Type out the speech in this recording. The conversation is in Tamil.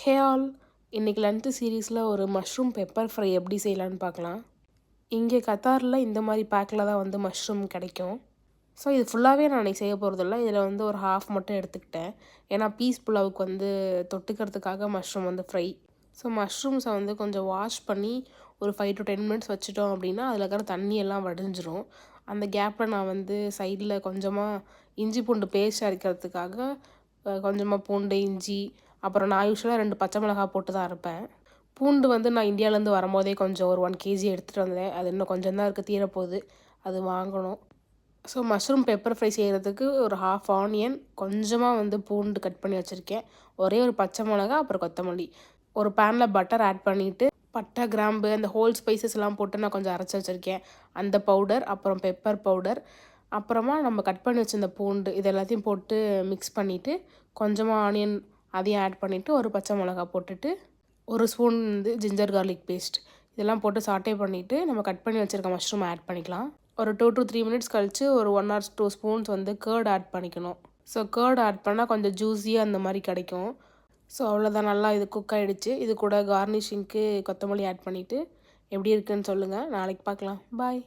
ஹே ஆல், இன்றைக்கி லன்ச் சீரீஸில் ஒரு மஷ்ரூம் பெப்பர் ஃப்ரை எப்படி செய்யலான்னு பார்க்கலாம். இங்கே கத்தாரில் இந்த மாதிரி பேக்கில் தான் வந்து மஷ்ரூம் கிடைக்கும். ஸோ இது ஃபுல்லாகவே நான் இன்றைக்கி செய்ய போகிறதில்ல. இதில் வந்து ஒரு ஹாஃப் மட்டும் எடுத்துக்கிட்டேன். ஏன்னா பீஸ் புலாவுக்கு வந்து தொட்டுக்கிறதுக்காக மஷ்ரூம் வந்து ஃப்ரை. ஸோ மஷ்ரூம்ஸை வந்து கொஞ்சம் வாஷ் பண்ணி ஒரு 5 to 10 மினிட்ஸ் வச்சுட்டோம் அப்படின்னா அதில் இருக்கிற தண்ணியெல்லாம் வடிஞ்சிரும். அந்த கேப்பில் நான் வந்து சைடில் கொஞ்சமாக இஞ்சி பூண்டு பேஸ்ட் அரைக்கிறதுக்காக கொஞ்சமாக பூண்டு, இஞ்சி, அப்புறம் நான் யூஸ்வலாக 2 பச்சை மிளகாய் போட்டு தான் அரைப்பேன். பூண்டு வந்து நான் இந்தியாவிலேருந்து வரும்போதே கொஞ்சம் ஒரு 1 kg எடுத்துகிட்டு வந்தேன். அது இன்னும் கொஞ்சம் தான் இருக்குது, தீரப்போகுது. அது வாங்கணும். ஸோ மஷ்ரூம் பெப்பர் ஃப்ரை செய்கிறதுக்கு ஒரு ஹாஃப் ஆனியன், கொஞ்சமாக வந்து பூண்டு கட் பண்ணி வச்சுருக்கேன், ஒரே ஒரு பச்சை மிளகா, அப்புறம் கொத்தமல்லி. ஒரு பேனில் பட்டர் ஆட் பண்ணிவிட்டு பட்டை, கிராம்பு, அந்த ஹோல் ஸ்பைசஸ்லாம் போட்டு நான் கொஞ்சம் அரைச்சி வச்சுருக்கேன். அந்த பவுடர், அப்புறம் பெப்பர் பவுடர், அப்புறமா நம்ம கட் பண்ணி வச்சுருந்த பூண்டு, இது எல்லாத்தையும் போட்டு மிக்ஸ் பண்ணிவிட்டு கொஞ்சமாக ஆனியன் அதையும் ஆட் பண்ணிவிட்டு ஒரு பச்சை மிளகா போட்டுட்டு ஒரு ஸ்பூன் வந்து ஜிஞ்சர் கார்லிக் பேஸ்ட் இதெல்லாம் போட்டு சாட்டே பண்ணிவிட்டு நம்ம கட் பண்ணி வச்சுருக்க மஷ்ரூம் ஆட் பண்ணிக்கலாம். ஒரு 2 to 3 மினிட்ஸ் கழித்து ஒரு 1 or 2 ஸ்பூன்ஸ் வந்து கேர்ட் ஆட் பண்ணிக்கணும். ஸோ கேர்ட் ஆட் பண்ணால் கொஞ்சம் ஜூஸியாக அந்த மாதிரி கிடைக்கும். ஸோ அவ்வளோதான், நல்லா இது குக் ஆகிடுச்சு. இது கூட கார்னிஷிங்க்கு கொத்தமல்லி ஆட் பண்ணிவிட்டு எப்படி இருக்குன்னு சொல்லுங்கள். நாளைக்கு பார்க்கலாம். பாய்.